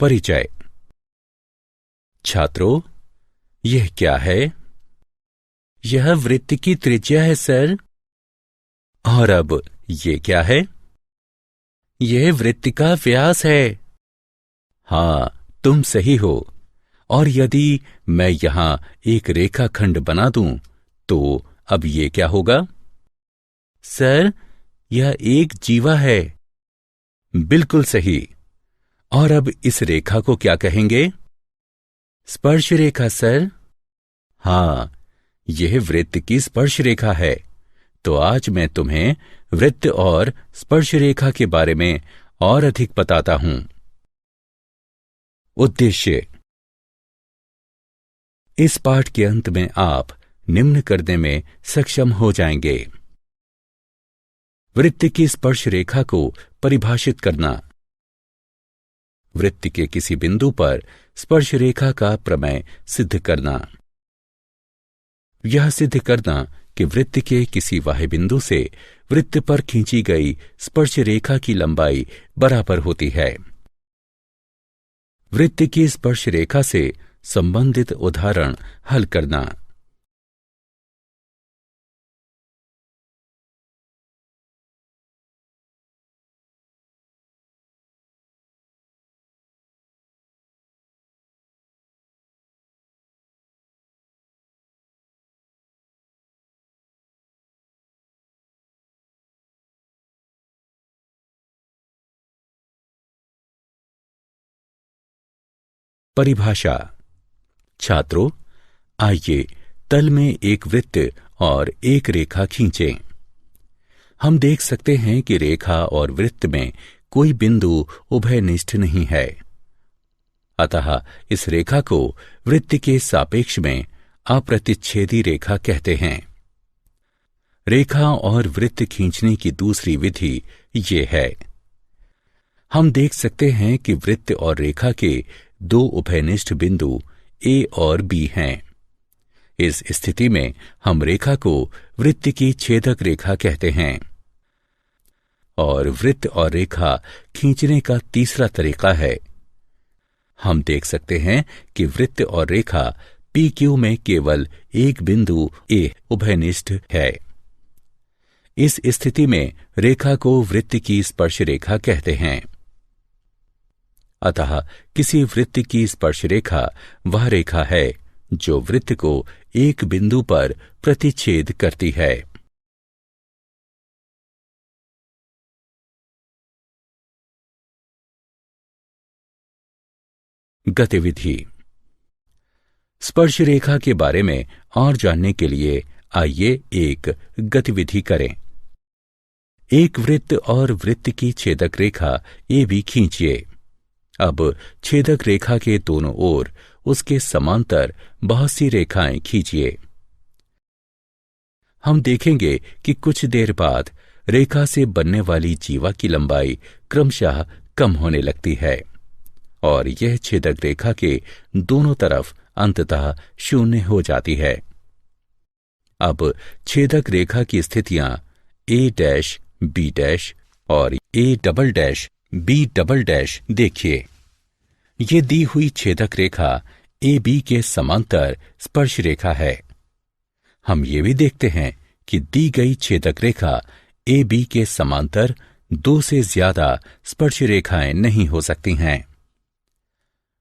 परिचय। छात्रों, यह क्या है? यह वृत्त की त्रिज्या है सर। और अब ये क्या है? यह वृत्त का व्यास है। हाँ, तुम सही हो। और यदि मैं यहां एक रेखाखंड बना दूं, तो अब ये क्या होगा? सर, यह एक जीवा है। बिल्कुल सही। और अब इस रेखा को क्या कहेंगे? स्पर्श रेखा सर। हाँ, यह वृत्त की स्पर्श रेखा है। तो आज मैं तुम्हें वृत्त और स्पर्श रेखा के बारे में और अधिक बताता हूं। उद्देश्य। इस पाठ के अंत में आप निम्न करने में सक्षम हो जाएंगे। वृत्त की स्पर्श रेखा को परिभाषित करना। वृत्त के किसी बिंदु पर स्पर्श रेखा का प्रमेय सिद्ध करना। यह सिद्ध करना कि वृत्त के किसी बाह्य बिंदु से वृत्त पर खींची गई स्पर्श रेखा की लंबाई बराबर होती है। वृत्त की स्पर्श रेखा से संबंधित उदाहरण हल करना। परिभाषा। छात्रों, आइए तल में एक वृत्त और एक रेखा खींचें। हम देख सकते हैं कि रेखा और वृत्त में कोई बिंदु उभयनिष्ठ नहीं है। अतः इस रेखा को वृत्त के सापेक्ष में अप्रतिच्छेदी रेखा कहते हैं। रेखा और वृत्त खींचने की दूसरी विधि ये है। हम देख सकते हैं कि वृत्त और रेखा के दो उभयनिष्ठ बिंदु A और B हैं। इस स्थिति में हम रेखा को वृत्त की छेदक रेखा कहते हैं। और वृत्त और रेखा खींचने का तीसरा तरीका है। हम देख सकते हैं कि वृत्त और रेखा PQ में केवल एक बिंदु A उभयनिष्ठ है। इस स्थिति में रेखा को वृत्त की स्पर्श रेखा कहते हैं। अतः किसी वृत्त की स्पर्श रेखा वह रेखा है जो वृत्त को एक बिंदु पर प्रतिच्छेद करती है। गतिविधि। स्पर्श रेखा के बारे में और जानने के लिए आइए एक गतिविधि करें। एक वृत्त और वृत्त की छेदक रेखा AB खींचिए। अब छेदक रेखा के दोनों ओर उसके समांतर बहुत सी रेखाएं खींचिए। हम देखेंगे कि कुछ देर बाद रेखा से बनने वाली जीवा की लंबाई क्रमशः कम होने लगती है और यह छेदक रेखा के दोनों तरफ अंततः शून्य हो जाती है। अब छेदक रेखा की स्थितियां A' B' और A''B" देखिए। ये दी हुई छेदक रेखा AB के समांतर स्पर्श रेखा है। हम ये भी देखते हैं कि दी गई छेदक रेखा AB के समांतर दो से ज्यादा स्पर्श रेखाएं नहीं हो सकती हैं।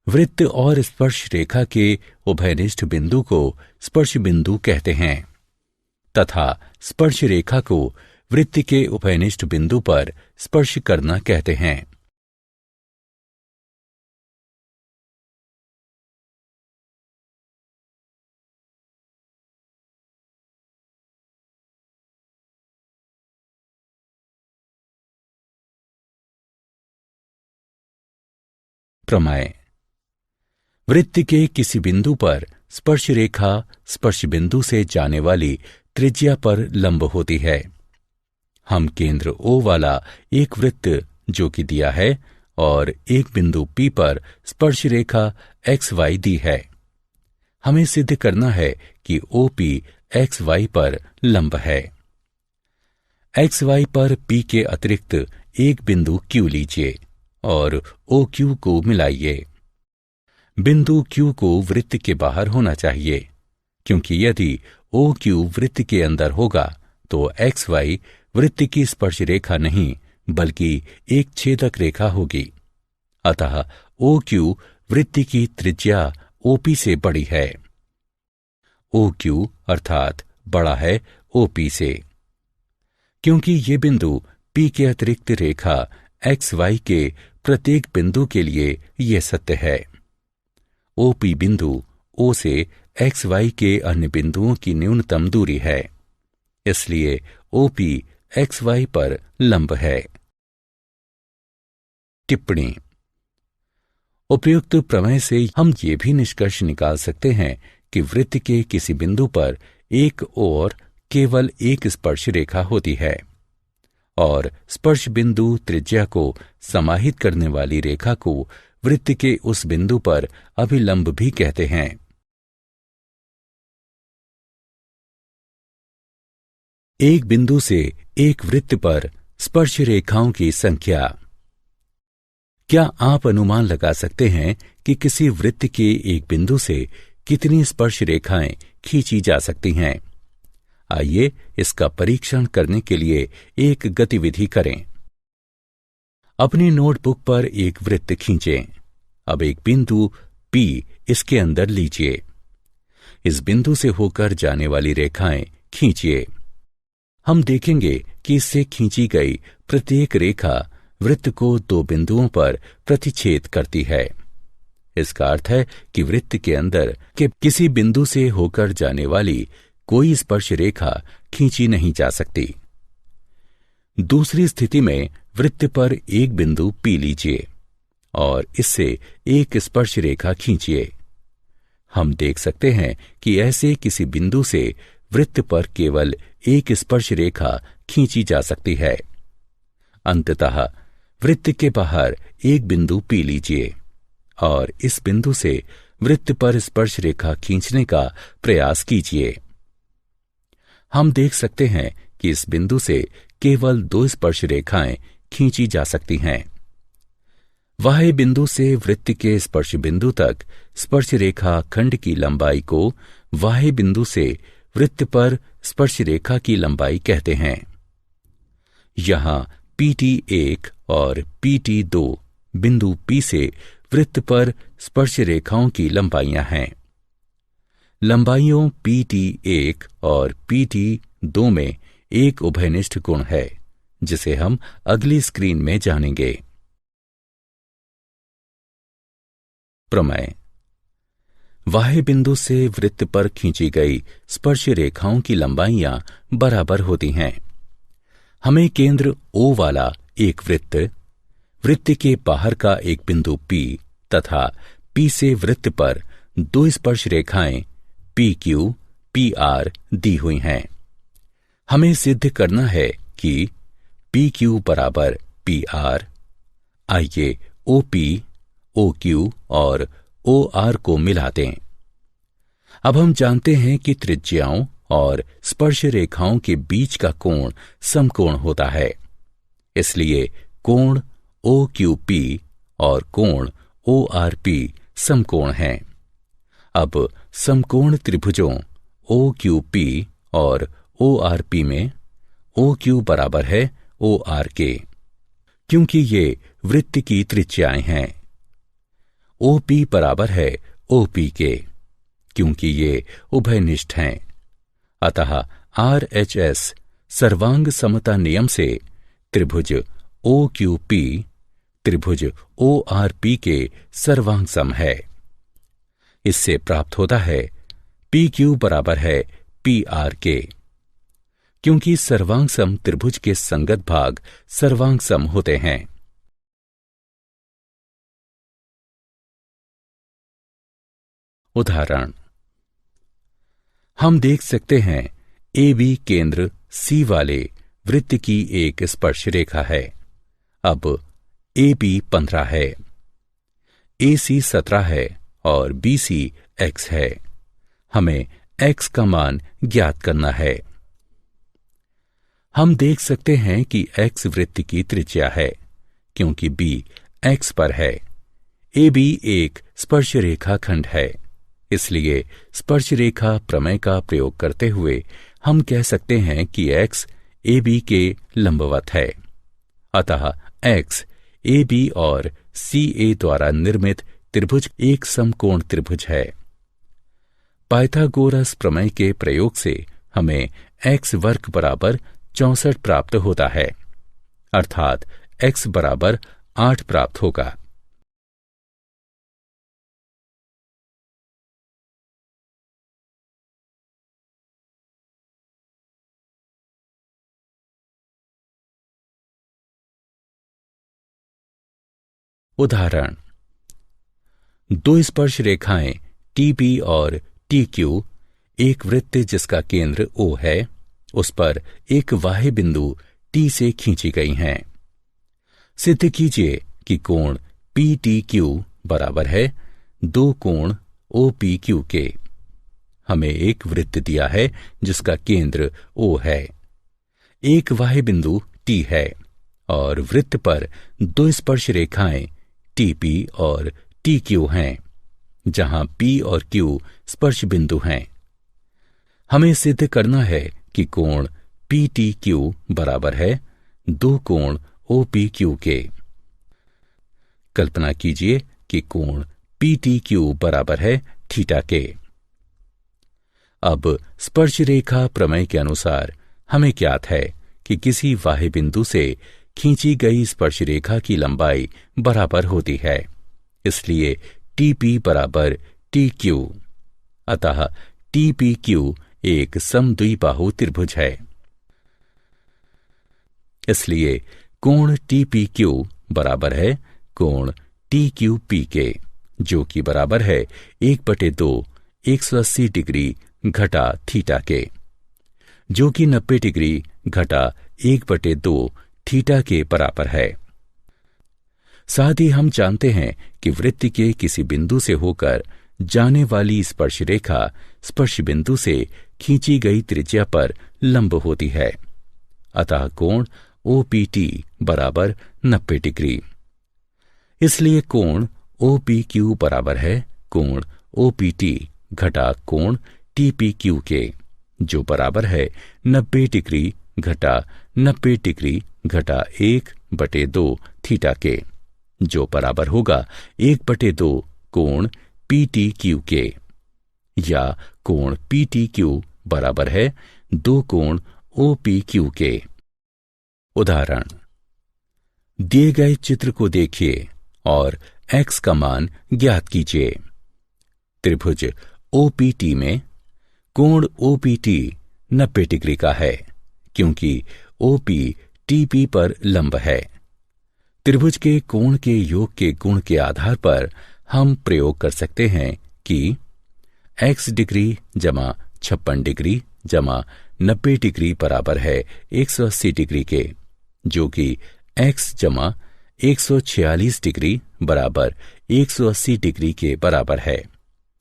वृत्त और स्पर्श रेखा के उभयनिष्ठ बिंदु को स्पर्श बिंदु कहते हैं तथा स्पर्श रेखा को वृत्त के उभयनिष्ठ बिंदु पर स्पर्श करना कहते हैं। प्रमेय। वृत्त के किसी बिंदु पर स्पर्श रेखा स्पर्श बिंदु से जाने वाली त्रिज्या पर लंब होती है। हम केंद्र O वाला एक वृत्त जो कि दिया है और एक बिंदु P पर स्पर्श रेखा XY दी है। हमें सिद्ध करना है कि OP XY पर लंब है। XY पर P के अतिरिक्त एक बिंदु Q लीजिए और OQ को मिलाइए। बिंदु Q को वृत्त के बाहर होना चाहिए, क्योंकि यदि OQ वृत्त के अंदर होगा तो XY वृत्त की स्पर्श रेखा नहीं बल्कि एक छेदक रेखा होगी। अतः OQ वृत्त की त्रिज्या OP से बड़ी है। OQ अर्थात बड़ा है OP से, क्योंकि ये बिंदु P के अतिरिक्त रेखा XY के प्रत्येक बिंदु के लिए यह सत्य है। OP बिंदु O से XY के अन्य बिंदुओं की न्यूनतम दूरी है, इसलिए OP XY पर लंब है। टिप्पणी। उपयुक्त प्रमेय से हम ये भी निष्कर्ष निकाल सकते हैं कि वृत्त के किसी बिंदु पर एक ओर केवल एक स्पर्श रेखा होती है और स्पर्श बिंदु त्रिज्या को समाहित करने वाली रेखा को वृत्त के उस बिंदु पर अभिलंब भी कहते हैं। एक बिंदु से एक वृत्त पर स्पर्श रेखाओं की संख्या। क्या आप अनुमान लगा सकते हैं कि किसी वृत्त के एक बिंदु से कितनी स्पर्श रेखाएं खींची जा सकती हैं? आइए इसका परीक्षण करने के लिए एक गतिविधि करें। अपनी नोटबुक पर एक वृत्त खींचें। अब एक बिंदु P इसके अंदर लीजिए। इस बिंदु से होकर जाने वाली रेखाएं खींचिए। हम देखेंगे कि इससे खींची गई प्रत्येक रेखा वृत्त को दो बिंदुओं पर प्रतिच्छेद करती है। इसका अर्थ है कि वृत्त के अंदर के किसी बिंदु से होकर जाने वाली कोई स्पर्श रेखा खींची नहीं जा सकती। दूसरी स्थिति में वृत्त पर एक बिंदु P लीजिए और इससे एक स्पर्श रेखा खींचिए। हम देख सकते हैं कि ऐसे किसी बिंदु से वृत्त पर केवल एक स्पर्श रेखा खींची जा सकती है। अंततः वृत्त के बाहर एक बिंदु P लीजिए और इस बिंदु से वृत्त पर स्पर्श रेखा खींचने का प्रयास कीजिए। हम देख सकते हैं कि इस बिंदु से केवल दो स्पर्श रेखाएं खींची जा सकती हैं। बाह्य बिंदु से वृत्त के स्पर्श बिंदु तक स्पर्श रेखा खंड की लंबाई को बाह्य बिंदु से वृत्त पर स्पर्श रेखा की लंबाई कहते हैं। यहां PT1 और PT2 बिंदु P से वृत्त पर स्पर्श रेखाओं की लंबाइयां हैं। लंबाइयों PT1 और PT2 में एक उभयनिष्ठ गुण है, जिसे हम अगली स्क्रीन में जानेंगे। प्रमेय। बाह्य बिंदु से वृत्त पर खींची गई स्पर्श रेखाओं की लंबाइयां बराबर होती हैं। हमें केंद्र O वाला एक वृत्त के बाहर का एक बिंदु P तथा P से वृत्त पर दो स्पर्श रेखाएं PQ, PR दी हुई हैं। हमें सिद्ध करना है कि PQ बराबर PR। आइए OP, OQ और OR को मिला दें। अब हम जानते हैं कि त्रिज्याओं और स्पर्श रेखाओं के बीच का कोण समकोण होता है, इसलिए कोण OQP और कोण ORP समकोण हैं। अब समकोण त्रिभुजों OQP और ORP में OQ बराबर है OR के, क्योंकि ये वृत्त की त्रिज्याएं हैं। OP बराबर है OP के, क्योंकि ये उभयनिष्ठ हैं। अतः RHS सर्वांग समता नियम से त्रिभुज OQP त्रिभुज ORP के सर्वांग सम है। इससे प्राप्त होता है PQ बराबर है PR के, क्योंकि सर्वांग सम त्रिभुज के संगत भाग सर्वांग सम होते हैं। उदाहरण। हम देख सकते हैं AB केंद्र C वाले वृत्त की एक स्पर्श रेखा है। अब AB 15 है, AC 17 है और BC X है। हमें X का मान ज्ञात करना है। हम देख सकते हैं कि X वृत्त की त्रिज्या है, क्योंकि B एक्स पर है। ए बी एक स्पर्श रेखा खंड है, इसलिए स्पर्श रेखा प्रमेय का प्रयोग करते हुए हम कह सकते हैं कि एक्स ए बी के लंबवत है। अतः एक्स ए बी और सी ए द्वारा निर्मित त्रिभुज एक समकोण त्रिभुज है। पाइथागोरस प्रमेय के प्रयोग से हमें एक्स वर्ग बराबर 64 प्राप्त होता है, अर्थात एक्स बराबर 8 प्राप्त होगा। उदाहरण, दो स्पर्श रेखाएं टी पी और टी क्यू एक वृत्त जिसका केंद्र ओ है, उस पर एक बाह्य बिंदु टी से खींची गई हैं। सिद्ध कीजिए कि कोण पी टी क्यू बराबर है दो कोण ओ पी क्यू के। हमें एक वृत्त दिया है जिसका केंद्र ओ है, एक बाह्य बिंदु टी है और वृत्त पर दो स्पर्श रेखाएं टी पी और टी क्यू हैं, जहां पी और क्यू स्पर्श बिंदु हैं। हमें सिद्ध करना है कि कोण पी टी क्यू बराबर है दो कोण ओ पी क्यू के। कल्पना कीजिए कि कोण पी टी क्यू बराबर है थीटा के। अब स्पर्श रेखा प्रमेय के अनुसार हमें ज्ञात है कि किसी बाह्य बिंदु से खींची गई स्पर्श रेखा की लंबाई बराबर होती है, इसलिए टी पी बराबर टी क्यू। अतः टी पी क्यू एक समद्विबाहु त्रिभुज है। इसलिए कोण टी पी क्यू बराबर है कोण टी क्यू पी के, जो कि बराबर है 1/2 180 डिग्री घटा थीटा के, जो कि 90 डिग्री घटा 1/2 थीटा के बराबर है। साथ ही हम जानते हैं कि वृत्त के किसी बिंदु से होकर जाने वाली स्पर्श रेखा स्पर्श बिंदु से खींची गई त्रिज्या पर लंब होती है। अतः कोण ओ पी टी बराबर 90 डिग्री। इसलिए कोण ओ पी क्यू बराबर है कोण ओ पी टी घटा कोण टी पी क्यू के, जो बराबर है 90 डिग्री घटा 90 डिग्री घटा 1/2 थीटा के, जो बराबर होगा 1/2 कोण पी टी क्यू के, या कोण पी टी क्यू बराबर है 2 कोण ओ पी क्यू के। उदाहरण, दिए गए चित्र को देखिए और x का मान ज्ञात कीजिए। त्रिभुज OPT में कोण OPT 90 डिग्री का है, क्योंकि OP TP पर लंब है। त्रिभुज के कोण के योग के गुण के आधार पर हम प्रयोग कर सकते हैं कि x डिग्री जमा 56 डिग्री जमा 90 डिग्री बराबर है 180 डिग्री के, जो कि x जमा 146 डिग्री बराबर 180 डिग्री के बराबर है।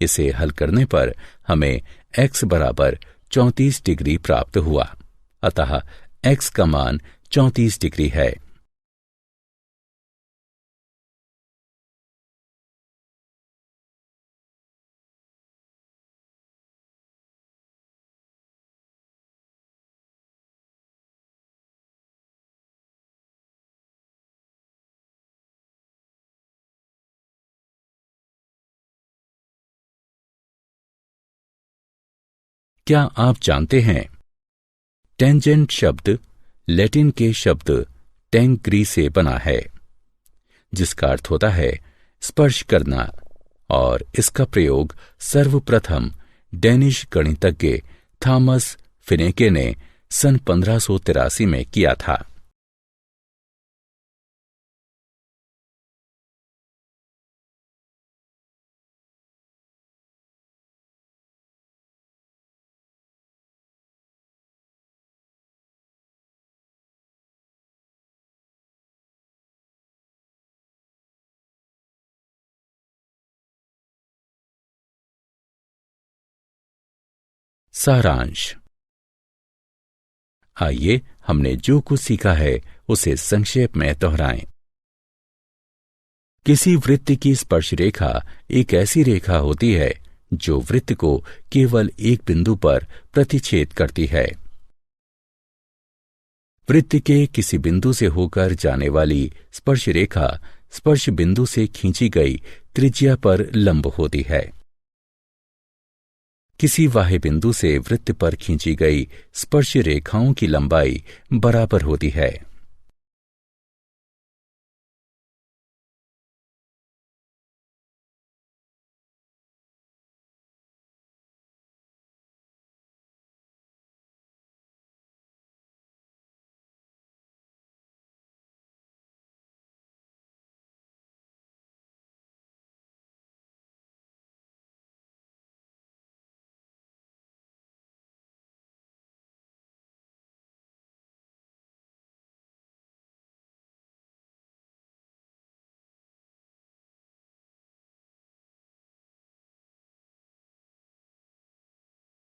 इसे हल करने पर हमें x बराबर 34 डिग्री प्राप्त हुआ। अतः x का मान 34 डिग्री है। क्या आप जानते हैं, टेंजेंट शब्द लैटिन के शब्द टेंग्री से बना है, जिसका अर्थ होता है स्पर्श करना, और इसका प्रयोग सर्वप्रथम डेनिश गणितज्ञ थॉमस फिनेके ने सन 1583 में किया था। सारांश। आइए हमने जो कुछ सीखा है उसे संक्षेप में दोहराएं। किसी वृत्त की स्पर्श रेखा एक ऐसी रेखा होती है जो वृत्त को केवल एक बिंदु पर प्रतिच्छेद करती है। वृत्त के किसी बिंदु से होकर जाने वाली स्पर्श रेखा स्पर्श बिंदु से खींची गई त्रिज्या पर लंब होती है। किसी बाह्य बिंदु से वृत्त पर खींची गई स्पर्श रेखाओं की लंबाई बराबर होती है।